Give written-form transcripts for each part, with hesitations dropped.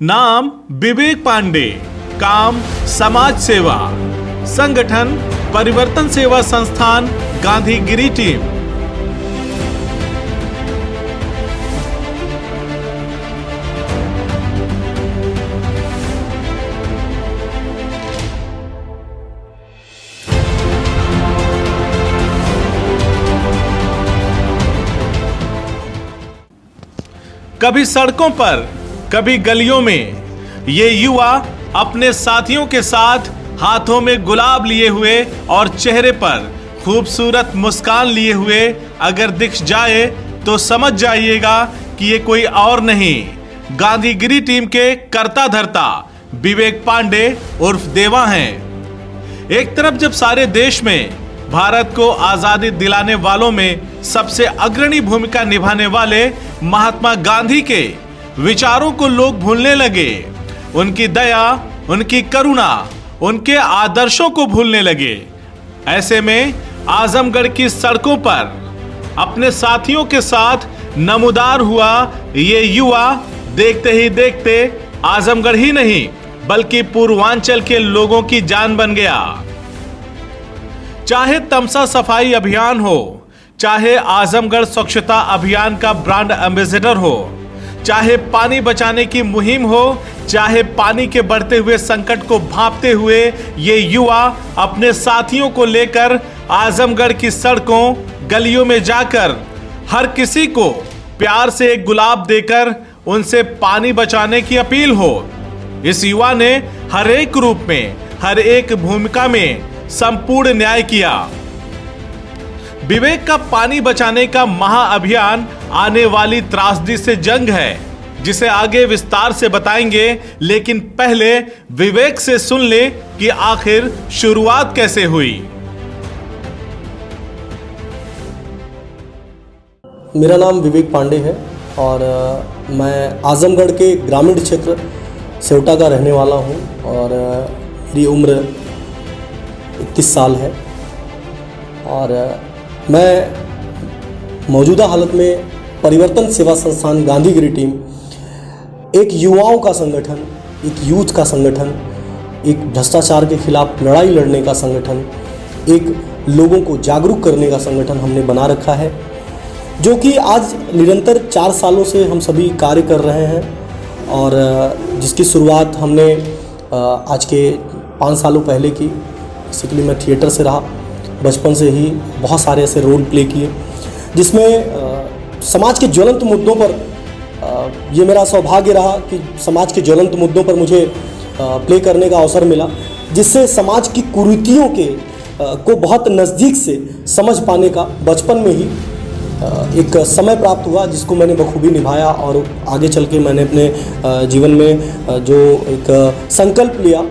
नाम विवेक पांडे, काम समाज सेवा, संगठन परिवर्तन सेवा संस्थान गांधीगिरी टीम। कभी सड़कों पर, कभी गलियों में ये युवा अपने साथियों के साथ हाथों में गुलाब लिए हुए और चेहरे पर खूबसूरत मुस्कान लिए हुए अगर दिख जाए तो समझ जाइएगा कि ये कोई और नहीं, गांधीगिरी टीम के कर्ता धर्ता विवेक पांडे उर्फ देवा हैं। एक तरफ जब सारे देश में भारत को आजादी दिलाने वालों में सबसे अग्रणी भूमिका निभाने वाले महात्मा गांधी के विचारों को लोग भूलने लगे, उनकी दया, उनकी करुणा, उनके आदर्शों को भूलने लगे, ऐसे में आजमगढ़ की सड़कों पर अपने साथियों के साथ नमूदार हुआ ये युवा देखते ही देखते आजमगढ़ ही नहीं बल्कि पूर्वांचल के लोगों की जान बन गया। चाहे तमसा सफाई अभियान हो, चाहे आजमगढ़ स्वच्छता अभियान का ब्रांड एम्बेसडर हो, चाहे पानी बचाने की मुहिम हो, चाहे पानी के बढ़ते हुए संकट को भांपते हुए ये युवा अपने साथियों को लेकर आजमगढ़ की सड़कों गलियों में जाकर हर किसी को प्यार से एक गुलाब देकर उनसे पानी बचाने की अपील हो। इस युवा ने हर एक रूप में, हर एक भूमिका में संपूर्ण न्याय किया। विवेक का पानी बचाने का महाअभियान आने वाली त्रासदी से जंग है, जिसे आगे विस्तार से बताएंगे, लेकिन पहले विवेक से सुन ले कि आखिर शुरुआत कैसे हुई। मेरा नाम विवेक पांडे है और मैं आजमगढ़ के ग्रामीण क्षेत्र सेवटा का रहने वाला हूं और मेरी उम्र 31 साल है और मैं मौजूदा हालत में परिवर्तन सेवा संस्थान गांधीगिरी टीम एक युवाओं का संगठन, एक यूथ का संगठन, एक भ्रष्टाचार के खिलाफ लड़ाई लड़ने का संगठन, एक लोगों को जागरूक करने का संगठन हमने बना रखा है, जो कि आज निरंतर 4 सालों से हम सभी कार्य कर रहे हैं और जिसकी शुरुआत हमने आज के 5 सालों पहले की। बेसिकली मैं थिएटर से रहा, बचपन से ही बहुत सारे ऐसे रोल प्ले किए जिसमें समाज के ज्वलंत मुद्दों पर ये मेरा सौभाग्य रहा कि समाज के ज्वलंत मुद्दों पर मुझे प्ले करने का अवसर मिला, जिससे समाज की कुरीतियों के को बहुत नज़दीक से समझ पाने का बचपन में ही एक समय प्राप्त हुआ, जिसको मैंने बखूबी निभाया और आगे चल के मैंने अपने जीवन में जो एक संकल्प लिया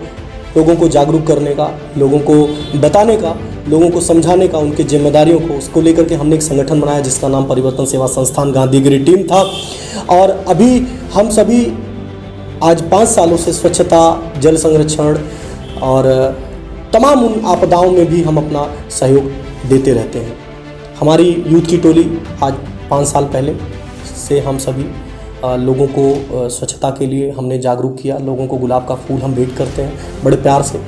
लोगों को जागरूक करने का, लोगों को बताने का, लोगों को समझाने का, उनकी जिम्मेदारियों को, उसको लेकर के हमने एक संगठन बनाया जिसका नाम परिवर्तन सेवा संस्थान गांधीगिरी टीम था। और अभी हम सभी आज 5 सालों से स्वच्छता, जल संरक्षण और तमाम उन आपदाओं में भी हम अपना सहयोग देते रहते हैं। हमारी यूथ की टोली आज 5 साल पहले से हम सभी लोगों को स्वच्छता के लिए हमने जागरूक किया। लोगों को गुलाब का फूल हम भेंट करते हैं बड़े प्यार से,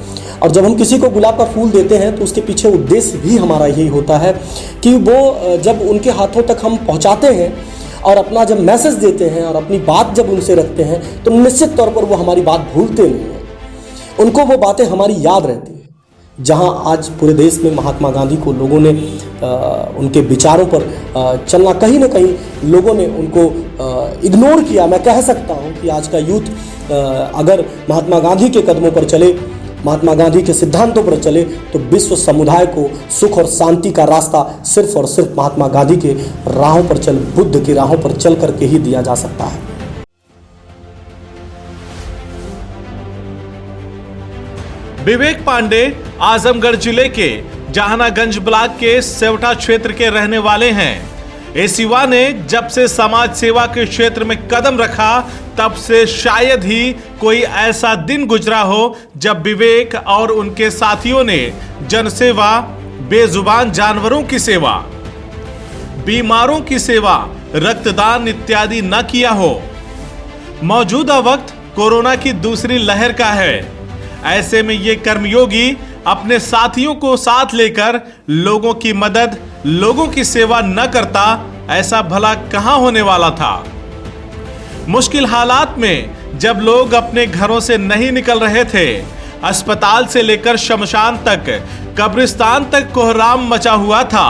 और जब हम किसी को गुलाब का फूल देते हैं तो उसके पीछे उद्देश्य भी हमारा यही होता है कि वो जब उनके हाथों तक हम पहुंचाते हैं और अपना जब मैसेज देते हैं और अपनी बात जब उनसे रखते हैं तो निश्चित तौर पर वो हमारी बात भूलते नहीं हैं, उनको वो बातें हमारी याद रहती हैं। जहां आज पूरे देश में महात्मा गांधी को लोगों ने उनके विचारों पर चलना, कहीं ना कहीं लोगों ने उनको इग्नोर किया। मैं कह सकता हूं कि आज का यूथ अगर महात्मा गांधी के कदमों पर चले, महात्मा गांधी के सिद्धांतों पर चले, तो विश्व समुदाय को सुख और शांति का रास्ता सिर्फ और सिर्फ महात्मा गांधी के राहों पर चल, बुद्ध की राहों पर चल करके ही दिया जा सकता है। विवेक पांडे आजमगढ़ जिले के जहानागंज ब्लॉक के सेवटा क्षेत्र के रहने वाले हैं। इस युवा ने जब से समाज सेवा के क्षेत्र में कदम रखा तब से शायद ही कोई ऐसा दिन गुजरा हो जब विवेक और उनके साथियों ने जनसेवा, बेजुबान जानवरों की सेवा, बीमारों की सेवा, रक्तदान इत्यादि न किया हो। मौजूदा वक्त कोरोना की दूसरी लहर का है। ऐसे में ये कर्मयोगी अपने साथियों को साथ लेकर लोगों की मदद, लोगों की सेवा न करता, ऐसा भला कहां होने वाला था। मुश्किल हालात में जब लोग अपने घरों से नहीं निकल रहे थे, अस्पताल से लेकर शमशान तक, कब्रिस्तान तक कोहराम मचा हुआ था,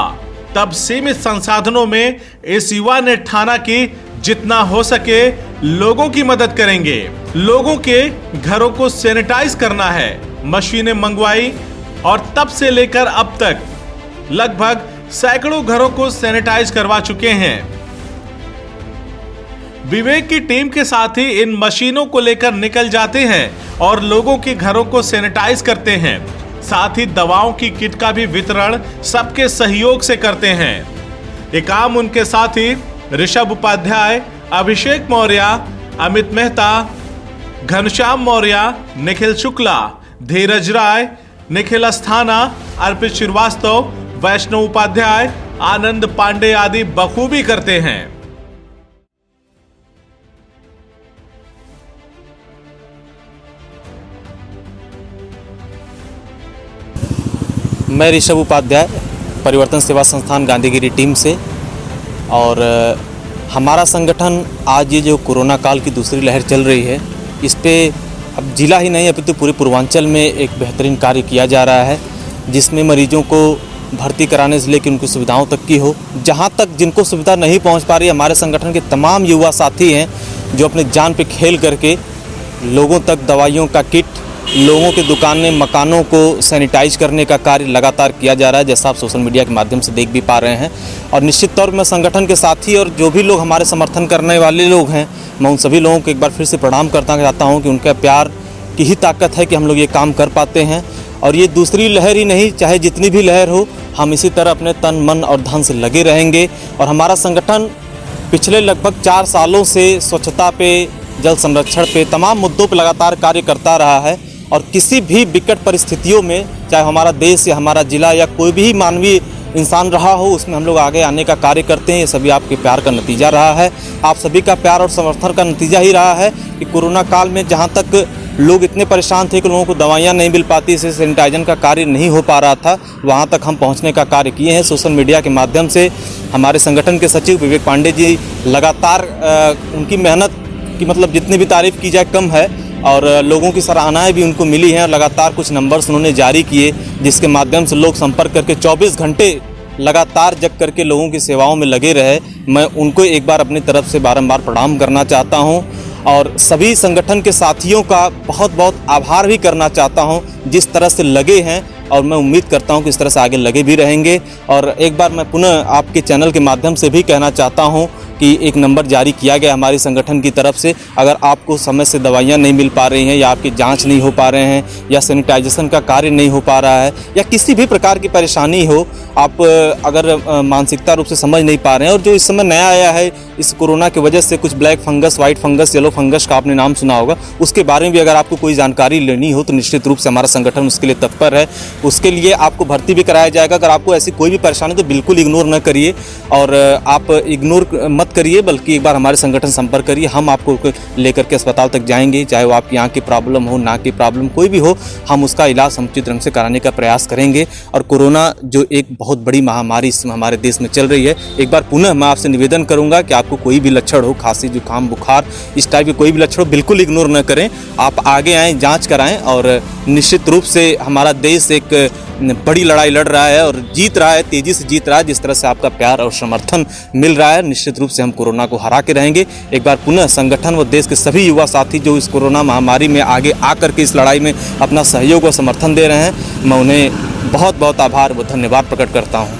तब सीमित संसाधनों में इस युवा ने ठाना कि जितना हो सके लोगों की मदद करेंगे। लोगों के घरों को सैनिटाइज करना है। मशीनें मंगवाई और तब से लेकर अब तक लगभग सैकड़ों घरों को सैनिटाइज करवा चुके हैं। विवेक की टीम के साथ ही इन मशीनों को लेकर निकल जाते हैं और लोगों के घरों को सैनिटाइज करते हैं। साथ ही दवाओं की किट का भी वितरण सबके सहयोग से करते हैं। ये काम उनके साथी ऋषभ उपाध्याय, अभिषेक मौर्य, अमित मेहता, घनश्याम मौर्य, निखिल शुक्ला, धीरज राय, निखिल अस्थाना, अर्पित श्रीवास्तव, वैष्णव उपाध्याय, आनंद पांडे आदि बखूबी करते हैं। मैं ऋषभ उपाध्याय, परिवर्तन सेवा संस्थान गांधीगिरी टीम से। और हमारा संगठन आज ये जो कोरोना काल की दूसरी लहर चल रही है, इस पे अब जिला ही नहीं अपितु पूरे पूर्वांचल में एक बेहतरीन कार्य किया जा रहा है, जिसमें मरीजों को भर्ती कराने से लेकर उनकी सुविधाओं तक की हो। जहाँ तक जिनको सुविधा नहीं पहुँच पा रही, हमारे संगठन के तमाम युवा साथी हैं जो अपने जान पे खेल करके लोगों तक दवाइयों का किट, लोगों के दुकानें, मकानों को सैनिटाइज करने का कार्य लगातार किया जा रहा है, जैसा आप सोशल मीडिया के माध्यम से देख भी पा रहे हैं। और निश्चित तौर पर संगठन के साथी और जो भी लोग हमारे समर्थन करने वाले लोग हैं, मैं उन सभी लोगों को एक बार फिर से प्रणाम करता चाहता हूं कि उनका प्यार की ही ताकत है कि हम लोग ये काम कर पाते हैं। और ये दूसरी लहर ही नहीं, चाहे जितनी भी लहर हो, हम इसी तरह अपने तन, मन और धन से लगे रहेंगे। और हमारा संगठन पिछले लगभग 4 सालों से स्वच्छता पे, जल संरक्षण पे, तमाम मुद्दों पर लगातार कार्य करता रहा है। और किसी भी विकट परिस्थितियों में, चाहे हमारा देश या हमारा जिला या कोई भी मानवीय इंसान रहा हो, उसमें हम लोग आगे आने का कार्य करते हैं। ये सभी आपके प्यार का नतीजा रहा है। आप सभी का प्यार और समर्थन का नतीजा ही रहा है कि कोरोना काल में जहां तक लोग इतने परेशान थे कि लोगों को दवाइयां नहीं मिल पाती, इससे सैनिटाइजन का कार्य नहीं हो पा रहा था, वहां तक हम पहुंचने का कार्य किए हैं। सोशल मीडिया के माध्यम से हमारे संगठन के सचिव विवेक पांडे जी लगातार उनकी मेहनत की मतलब जितनी भी तारीफ़ की जाए कम है। और लोगों की सराहनाएं भी उनको मिली हैं। और लगातार कुछ नंबर्स उन्होंने जारी किए, जिसके माध्यम से लोग संपर्क करके 24 घंटे लगातार जग करके लोगों की सेवाओं में लगे रहे। मैं उनको एक बार अपनी तरफ से बारंबार प्रणाम करना चाहता हूं और सभी संगठन के साथियों का बहुत बहुत आभार भी करना चाहता हूं, जिस तरह से लगे हैं। और मैं उम्मीद करता हूं कि इस तरह से आगे लगे भी रहेंगे। और एक बार मैं पुनः आपके चैनल के माध्यम से भी कहना चाहता हूं कि एक नंबर जारी किया गया हमारे संगठन की तरफ से। अगर आपको समय से दवाइयां नहीं मिल पा रही हैं, या आपकी जांच नहीं हो पा रहे हैं, या सैनिटाइजेशन का कार्य नहीं हो पा रहा है, या किसी भी प्रकार की परेशानी हो, आप अगर मानसिकता रूप से समझ नहीं पा रहे हैं, और जो इस समय नया आया है इस कोरोना की वजह से, कुछ black fungus, white fungus, yellow fungus का आपने नाम सुना होगा, उसके बारे में भी अगर आपको कोई जानकारी लेनी हो तो निश्चित रूप से हमारा संगठन उसके लिए तत्पर है। उसके लिए आपको भर्ती भी कराया जाएगा। अगर आपको ऐसी कोई भी परेशानी तो बिल्कुल इग्नोर न करिए, और आप इग्नोर मत करिए, बल्कि एक बार हमारे संगठन संपर्क करिए। हम आपको लेकर के अस्पताल तक जाएंगे, चाहे वो आपकी आँख की प्रॉब्लम हो, नाक की प्रॉब्लम कोई भी हो, हम उसका इलाज समुचित ढंग से कराने का प्रयास करेंगे। और कोरोना जो एक बहुत बड़ी महामारी हमारे देश में चल रही है, एक बार पुनः मैं आपसे निवेदन करूंगा कि आपको कोई भी लक्षण हो, खांसी, जुकाम, बुखार, इस टाइप के कोई भी लक्षण हो, बिल्कुल इग्नोर न करें। आप आगे आएँ, जाँच कराएँ। और निश्चित रूप से हमारा देश एक बड़ी लड़ाई लड़ रहा है और जीत रहा है, तेजी से जीत रहा है। जिस तरह से आपका प्यार और समर्थन मिल रहा है, निश्चित रूप से हम कोरोना को हरा के रहेंगे। एक बार पुनः संगठन व देश के सभी युवा साथी जो इस कोरोना महामारी में आगे आकर के इस लड़ाई में अपना सहयोग और समर्थन दे रहे हैं, मैं उन्हें बहुत बहुत आभार व धन्यवाद प्रकट करता हूँ।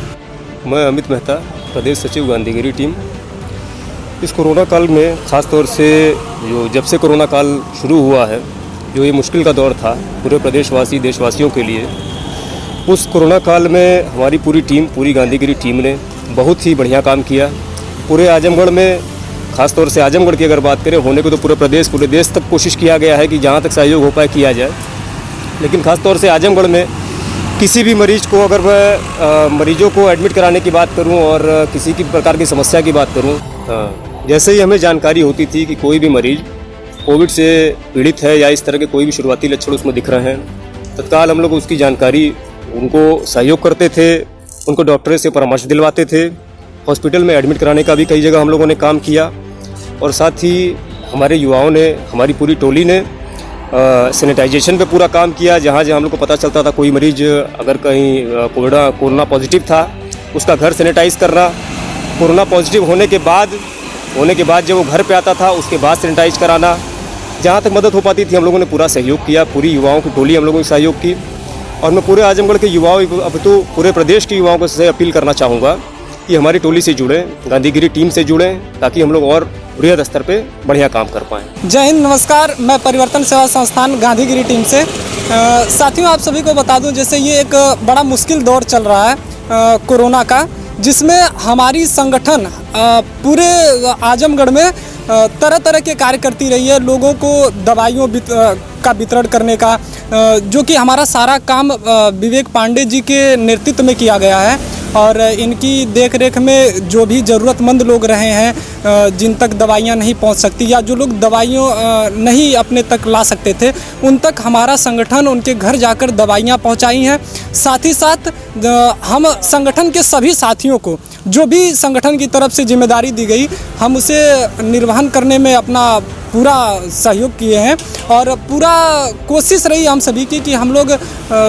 मैं अमित मेहता, प्रदेश सचिव गांधीगिरी टीम। इस कोरोना काल में ख़ास तौर से जब से कोरोना काल शुरू हुआ है, जो ये मुश्किल का दौर था पूरे प्रदेशवासी, देशवासियों के लिए, उस कोरोना काल में हमारी पूरी टीम, पूरी गांधीगिरी टीम ने बहुत ही बढ़िया काम किया। पूरे आजमगढ़ में, ख़ास तौर से आजमगढ़ की अगर बात करें, होने को तो पूरे प्रदेश, पूरे देश तक कोशिश किया गया है कि जहाँ तक सहयोग हो पाए किया जाए। लेकिन ख़ास तौर से आजमगढ़ में किसी भी मरीज़ को, अगर मैं मरीजों को एडमिट कराने की बात करूँ और किसी की प्रकार की समस्या की बात करूँ, जैसे ही हमें जानकारी होती थी कि कोई भी मरीज़ कोविड से पीड़ित है या इस तरह के कोई भी शुरुआती लक्षण उसमें दिख रहे हैं, तत्काल हम लोग उसकी जानकारी उनको सहयोग करते थे, उनको डॉक्टर से परामर्श दिलवाते थे। हॉस्पिटल में एडमिट कराने का भी कई जगह हम लोगों ने काम किया और साथ ही हमारे युवाओं ने, हमारी पूरी टोली ने सैनिटाइजेशन पे पूरा काम किया। जहाँ जहाँ हम लोग को पता चलता था कोई मरीज अगर कहीं कोरोना पॉजिटिव था, उसका घर सैनिटाइज करना, कोरोना पॉजिटिव होने के बाद जब वो घर पे आता था उसके बाद सैनिटाइज कराना, जहाँ तक मदद हो पाती थी हम लोगों ने पूरा सहयोग किया। पूरी युवाओं की टोली हम लोगों ने सहयोग की और मैं पूरे आजमगढ़ के युवाओं, अब तो पूरे प्रदेश के युवाओं को से अपील करना चाहूँगा कि हमारी टोली से जुड़ें, गांधीगिरी टीम से जुड़ें, ताकि हम लोग और बृहद स्तर पे बढ़िया काम कर पाएँ। जय हिंद, नमस्कार। मैं परिवर्तन सेवा संस्थान गांधीगिरी टीम से साथियों आप सभी को बता दूं, जैसे ये एक बड़ा मुश्किल दौर चल रहा है कोरोना का, जिसमें हमारी संगठन पूरे आजमगढ़ में तरह तरह के कार्य करती रही है। लोगों को दवाइयों का वितरण करने का, जो कि हमारा सारा काम विवेक पांडे जी के नेतृत्व में किया गया है और इनकी देखरेख में जो भी ज़रूरतमंद लोग रहे हैं, जिन तक दवाइयाँ नहीं पहुंच सकती या जो लोग दवाइयाँ नहीं अपने तक ला सकते थे, उन तक हमारा संगठन उनके घर जाकर दवाइयाँ पहुंचाई हैं। साथ ही साथ हम संगठन के सभी साथियों को जो भी संगठन की तरफ से जिम्मेदारी दी गई, हम उसे निर्वहन करने में अपना पूरा सहयोग किए हैं और पूरा कोशिश रही हम सभी की कि हम लोग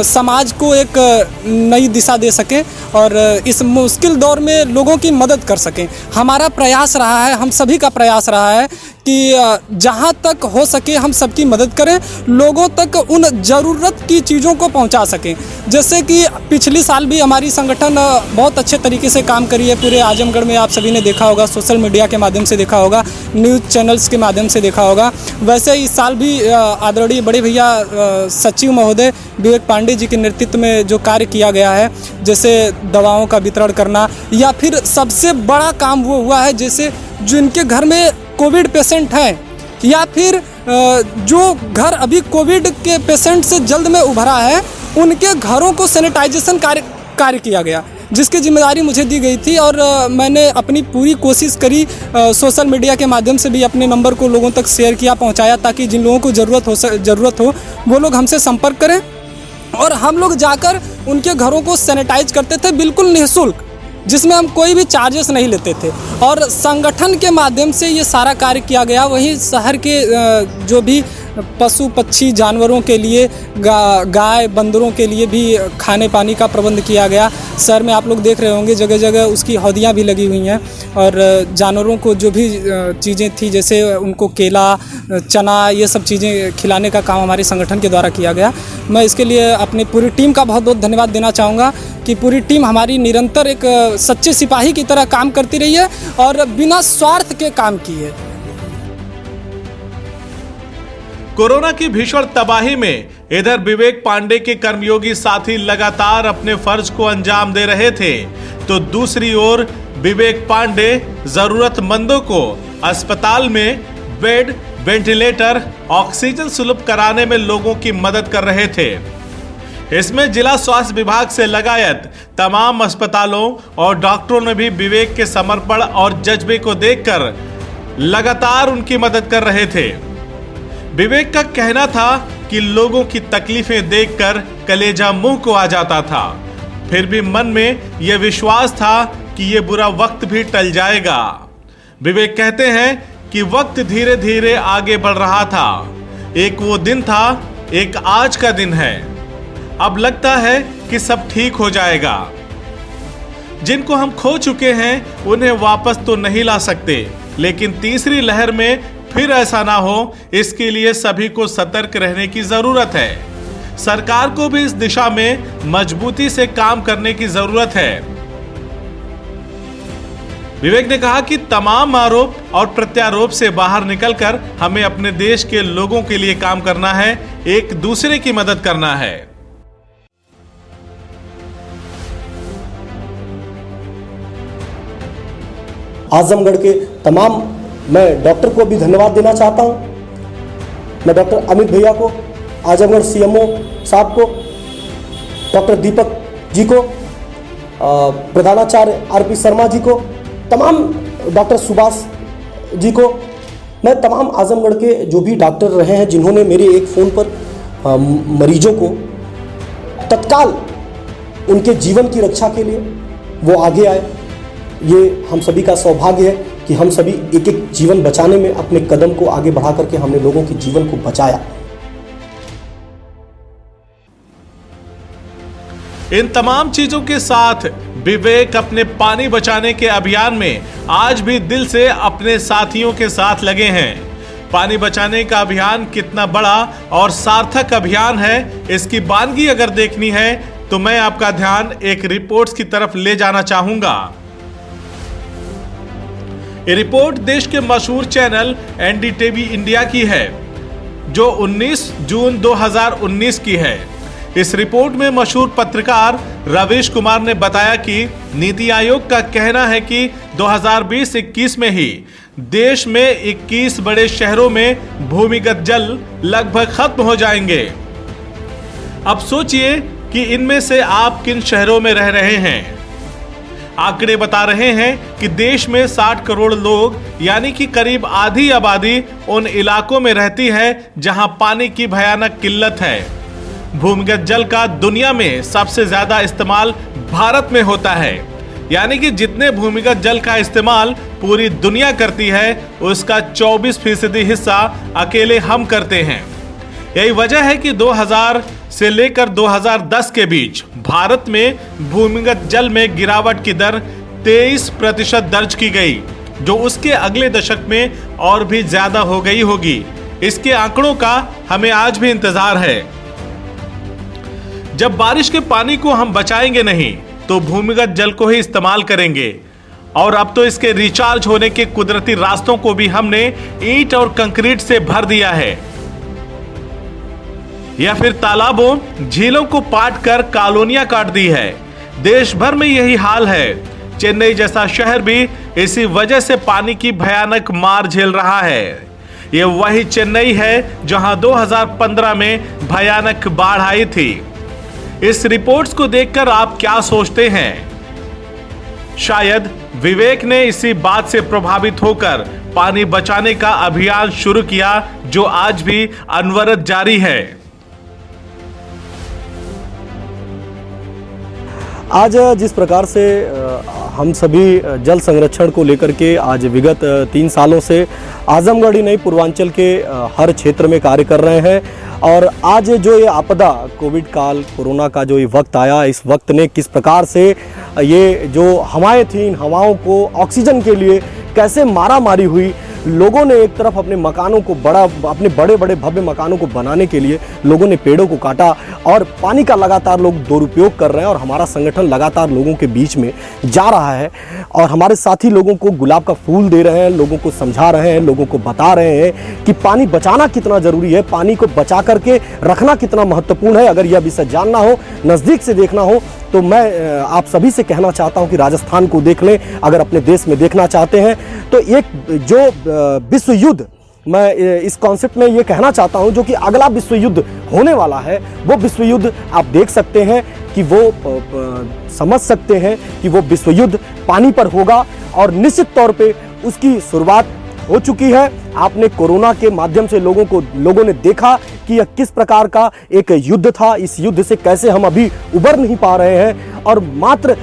समाज को एक नई दिशा दे सकें और इस मुश्किल दौर में लोगों की मदद कर सकें। हमारा प्रयास रहा है, हम सभी का प्रयास रहा है कि जहाँ तक हो सके हम सबकी मदद करें, लोगों तक उन ज़रूरत की चीज़ों को पहुँचा सकें। जैसे कि पिछली साल भी हमारी संगठन बहुत अच्छे तरीके से काम करी है पूरे आजमगढ़ में। आप सभी ने देखा होगा, सोशल मीडिया के माध्यम से देखा होगा, न्यूज़ चैनल्स के माध्यम से देखा होगा। वैसे इस साल भी आदरणीय बड़े भैया सचिव महोदय विवेक पांडे जी के नेतृत्व में जो कार्य किया गया है, जैसे दवाओं का वितरण करना, या फिर सबसे बड़ा काम वो हुआ है जैसे जिनके घर में कोविड पेशेंट हैं या फिर जो घर अभी कोविड के पेशेंट से जल्द में उभरा है, उनके घरों को सैनिटाइजेशन कार्य किया गया, जिसकी जिम्मेदारी मुझे दी गई थी और मैंने अपनी पूरी कोशिश करी। सोशल मीडिया के माध्यम से भी अपने नंबर को लोगों तक शेयर किया, पहुंचाया, ताकि जिन लोगों को ज़रूरत हो वो लोग हमसे संपर्क करें और हम लोग जाकर उनके घरों को सैनिटाइज करते थे बिल्कुल निःशुल्क, जिसमें हम कोई भी चार्जेस नहीं लेते थे और संगठन के माध्यम से ये सारा कार्य किया गया। वहीं शहर के जो भी पशु पक्षी जानवरों के लिए, गाय बंदरों के लिए भी खाने पानी का प्रबंध किया गया। शहर में आप लोग देख रहे होंगे जगह जगह उसकी हौदियाँ भी लगी हुई हैं और जानवरों को जो भी चीज़ें थी, जैसे उनको केला, चना, ये सब चीज़ें खिलाने का काम हमारे संगठन के द्वारा किया गया। मैं इसके लिए अपनी पूरी टीम का बहुत बहुत धन्यवाद देना चाहूँगा कि पूरी टीम हमारी निरंतर एक सच्चे सिपाही की तरह काम करती रही है और बिना स्वार्थ के काम की है। कोरोना की भीषण तबाही में इधर विवेक पांडे के कर्मयोगी साथी लगातार अपने फर्ज को अंजाम दे रहे थे, तो दूसरी ओर विवेक पांडे जरूरतमंदों को अस्पताल में बेड, वेंटिलेटर, ऑक्सीजन सुलभ कराने में लोगों की मदद कर रहे थे। इसमें जिला स्वास्थ्य विभाग से लगायत तमाम अस्पतालों और डॉक्टरों ने भी विवेक के समर्पण और जज्बे को देखकर लगातार उनकी मदद कर रहे थे। विवेक का कहना था कि लोगों की तकलीफें देखकर कलेजा मुंह को आ जाता था, फिर भी मन में यह विश्वास था कि यह बुरा वक्त भी टल जाएगा। विवेक कहते हैं कि वक्त धीरे धीरे आगे बढ़ रहा था। एक वो दिन था, एक आज का दिन है। अब लगता है कि सब ठीक हो जाएगा। जिनको हम खो चुके हैं उन्हें वापस तो नहीं ला सकते, लेकिन तीसरी लहर में फिर ऐसा ना हो, इसके लिए सभी को सतर्क रहने की जरूरत है। सरकार को भी इस दिशा में मजबूती से काम करने की जरूरत है। विवेक ने कहा कि तमाम आरोप और प्रत्यारोप से बाहर निकलकर हमें अपने देश के लोगों के लिए काम करना है, एक दूसरे की मदद करना है। आजमगढ़ के तमाम, मैं डॉक्टर को भी धन्यवाद देना चाहता हूं। मैं डॉक्टर अमित भैया को, आजमगढ़ सीएमओ साहब को, डॉक्टर दीपक जी को, प्रधानाचार्य आरपी शर्मा जी को, तमाम डॉक्टर सुभाष जी को मैं तमाम आजमगढ़ के जो भी डॉक्टर रहे हैं जिन्होंने मेरे एक फ़ोन पर मरीजों को तत्काल उनके जीवन की रक्षा के लिए वो आगे आए, ये हम सभी का सौभाग्य है कि हम सभी एक एक जीवन बचाने में अपने कदम को आगे बढ़ा करके हमने लोगों के जीवन को बचाया। इन तमाम चीजों के साथ विवेक अपने पानी बचाने के अभियान में आज भी दिल से अपने साथियों के साथ लगे हैं। पानी बचाने का अभियान कितना बड़ा और सार्थक अभियान है, इसकी बानगी अगर देखनी है तो मैं आपका ध्यान एक रिपोर्ट्स की तरफ ले जाना चाहूंगा। ये रिपोर्ट देश के मशहूर चैनल एनडीटीवी इंडिया की है, जो 19 जून 2019 की है। इस रिपोर्ट में मशहूर पत्रकार रवीश कुमार ने बताया कि नीति आयोग का कहना है कि 2020-21 में ही देश में 21 बड़े शहरों में भूमिगत जल लगभग खत्म हो जाएंगे। अब सोचिए कि इनमें से आप किन शहरों में रह रहे हैं। आंकड़े बता रहे हैं कि देश में 60 करोड़ लोग यानी कि करीब आधी आबादी उन इलाकों में रहती है जहां पानी की भयानक किल्लत है। भूमिगत जल का दुनिया में सबसे ज्यादा इस्तेमाल भारत में होता है, यानी कि जितने भूमिगत जल का इस्तेमाल पूरी दुनिया करती है उसका 24% हिस्सा अकेले हम करते हैं। यही वजह है कि 2000 से लेकर 2010 के बीच भारत में भूमिगत जल में गिरावट की दर 23% दर्ज की गई, जो उसके अगले दशक में और भी ज्यादा हो गई होगी। इसके आंकड़ों का हमें आज भी इंतजार है। जब बारिश के पानी को हम बचाएंगे नहीं तो भूमिगत जल को ही इस्तेमाल करेंगे, और अब तो इसके रिचार्ज होने के कुदरती रास्तों को भी हमने ईंट और कंक्रीट से भर दिया है, या फिर तालाबों झीलों को पाट कर कॉलोनियां काट दी है। देश भर में यही हाल है। चेन्नई जैसा शहर भी इसी वजह से पानी की भयानक मार झेल रहा है। ये वही चेन्नई है जहां 2015 में भयानक बाढ़ आई थी। इस रिपोर्ट्स को देखकर आप क्या सोचते हैं? शायद विवेक ने इसी बात से प्रभावित होकर पानी बचाने का अभियान शुरू किया, जो आज भी अनवरत जारी है। आज जिस प्रकार से हम सभी जल संरक्षण को लेकर के आज विगत 3 सालों से आजमगढ़ ही नहीं पूर्वांचल के हर क्षेत्र में कार्य कर रहे हैं, और आज जो ये आपदा कोविड काल कोरोना का जो ये वक्त आया, इस वक्त ने किस प्रकार से ये जो हवाएं थी, इन हवाओं को ऑक्सीजन के लिए कैसे मारा मारी हुई। लोगों ने एक तरफ अपने मकानों को अपने बड़े बड़े भव्य मकानों को बनाने के लिए लोगों ने पेड़ों को काटा, और पानी का लगातार लोग दुरुपयोग कर रहे हैं। और हमारा संगठन लगातार लोगों के बीच में जा रहा है, और हमारे साथी लोगों को गुलाब का फूल दे रहे हैं, लोगों को समझा रहे हैं, लोगों को बता रहे हैं कि पानी बचाना कितना ज़रूरी है, पानी को बचा करके रखना कितना महत्वपूर्ण है। अगर यह विषय जानना हो, नज़दीक से देखना हो, तो मैं आप सभी से कहना चाहता हूं कि राजस्थान को देख लें। अगर अपने देश में देखना चाहते हैं तो एक जो विश्व युद्ध, मैं इस कॉन्सेप्ट में ये कहना चाहता हूं, जो कि अगला विश्व युद्ध होने वाला है, वो विश्व युद्ध आप देख सकते हैं कि वो समझ सकते हैं कि वो विश्व युद्ध पानी पर होगा, और निश्चित तौर पे उसकी शुरुआत हो चुकी है। आपने कोरोना के माध्यम से लोगों ने देखा कि यह किस प्रकार का एक युद्ध था। इस युद्ध से कैसे हम अभी उबर नहीं पा रहे हैं, और मात्र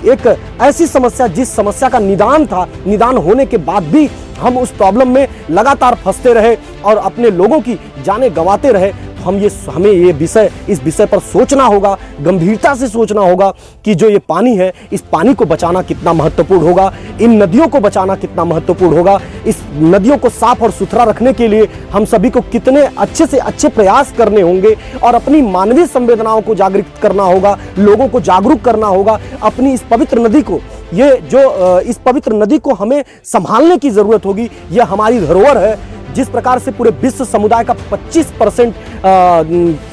एक ऐसी समस्या, जिस समस्या का निदान होने के बाद भी हम उस प्रॉब्लम में लगातार फंसते रहे और अपने लोगों की जानें गंवाते रहे। हमें इस विषय पर सोचना होगा, गंभीरता से सोचना होगा कि जो ये पानी है, इस पानी को बचाना कितना महत्वपूर्ण होगा, इन नदियों को बचाना कितना महत्वपूर्ण होगा। इस नदियों को साफ और सुथरा रखने के लिए हम सभी को कितने अच्छे से अच्छे प्रयास करने होंगे, और अपनी मानवीय संवेदनाओं को जागृत करना होगा, लोगों को जागरूक करना होगा। अपनी इस पवित्र नदी को, इस पवित्र नदी को हमें संभालने की जरूरत होगी। यह हमारी धरोहर है। जिस प्रकार से पूरे विश्व समुदाय का 25%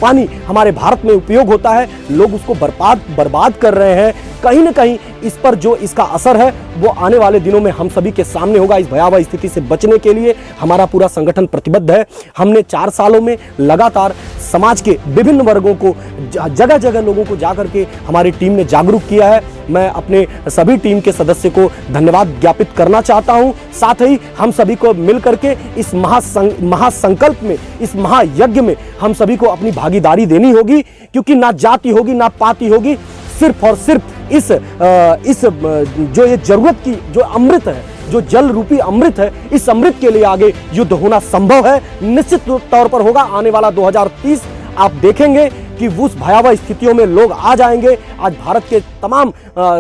पानी हमारे भारत में उपयोग होता है, लोग उसको बर्बाद कर रहे हैं। कहीं ना कहीं इस पर जो इसका असर है वो आने वाले दिनों में हम सभी के सामने होगा। इस भयावह स्थिति से बचने के लिए हमारा पूरा संगठन प्रतिबद्ध है। हमने 4 सालों में लगातार समाज के विभिन्न वर्गों को, जगह जगह लोगों को जाकर के हमारी टीम ने जागरूक किया है। मैं अपने सभी टीम के सदस्य को धन्यवाद ज्ञापित करना चाहता हूं। साथ ही हम सभी को मिल करके इस महासंकल्प में, इस महायज्ञ में हम सभी को अपनी भागीदारी देनी होगी, क्योंकि ना जाति होगी ना पाति होगी, सिर्फ और सिर्फ इस जो ये जरूरत की जो अमृत है, जो जल रूपी अमृत है, इस अमृत के लिए आगे युद्ध होना संभव है, निश्चित तौर पर होगा। आने वाला 2030 आप देखेंगे कि उस भयावह स्थितियों में लोग आ जाएंगे। आज भारत के तमाम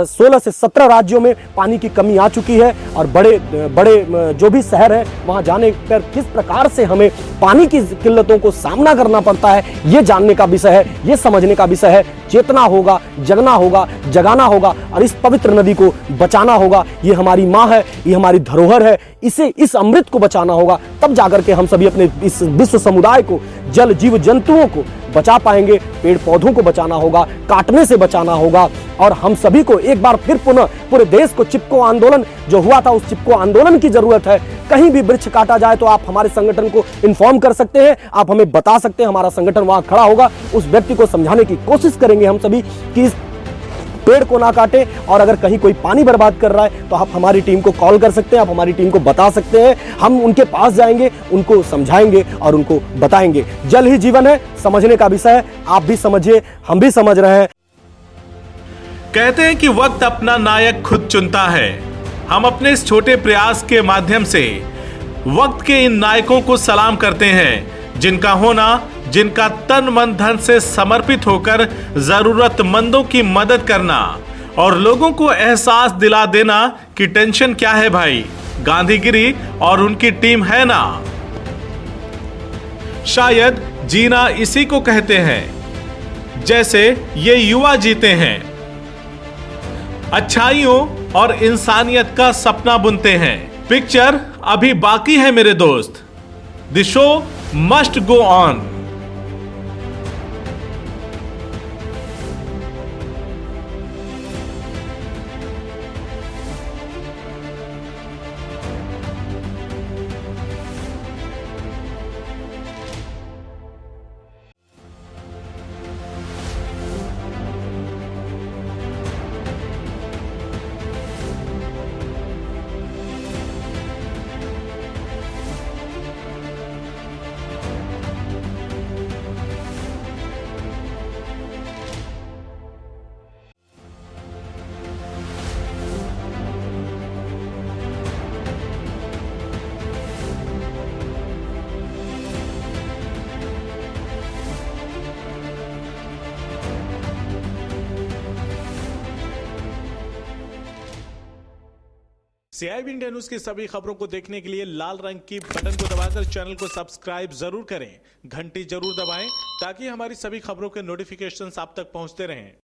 16 से 17 राज्यों में पानी की कमी आ चुकी है और बड़े बड़े जो भी शहर है वहां जाने पर किस प्रकार से हमें पानी की किल्लतों को सामना करना पड़ता है, ये जानने का विषय है, ये समझने का विषय है। चेतना होगा, जगना होगा, जगाना होगा और इस पवित्र नदी को बचाना होगा। ये हमारी माँ है, ये हमारी धरोहर है, इस अमृत को बचाना होगा। तब जाकर के हम सभी अपने इस विश्व समुदाय को, जल जीव जंतुओं को बचा पाएंगे। पेड़ पौधों को बचाना होगा, काटने से बचाना होगा। और हम सभी को एक बार फिर पुनः पूरे देश को चिपको आंदोलन जो हुआ था, उस चिपको आंदोलन की जरूरत है। कहीं भी वृक्ष काटा जाए तो आप हमारे संगठन को इन्फॉर्म कर सकते हैं, आप हमें बता सकते हैं, हमारा संगठन वहां खड़ा होगा। उस व्यक्ति को समझाने की कोशिश करेंगे हम सभी कि इस पेड़ को ना काटे। और अगर कहीं कोई पानी बर्बाद कर रहा है तो आप हमारी टीम को कॉल कर सकते हैं, आप हमारी टीम को बता सकते हैं। हम उनके पास जाएंगे, उनको समझाएंगे और उनको बताएंगे। जल ही जीवन है, समझने का विषय है। आप भी समझिए, हम भी समझ रहे हैं। कहते हैं कि वक्त अपना नायक खुद चुनता है। हम अपने इस छोटे प्रयास के माध्यम से वक्त के इन नायकों को सलाम करते हैं, जिनका होना, जिनका तन मन धन से समर्पित होकर जरूरतमंदों की मदद करना और लोगों को एहसास दिला देना कि टेंशन क्या है भाई, गांधीगिरी और उनकी टीम है ना। शायद जीना इसी को कहते हैं, जैसे ये युवा जीते हैं, अच्छाइयों और इंसानियत का सपना बुनते हैं। पिक्चर अभी बाकी है मेरे दोस्त, the show must go on. CIB India news की सभी खबरों को देखने के लिए लाल रंग की बटन को दबाकर चैनल को सब्सक्राइब जरूर करें, घंटी जरूर दबाएं ताकि हमारी सभी खबरों के नोटिफिकेशंस आप तक पहुंचते रहें।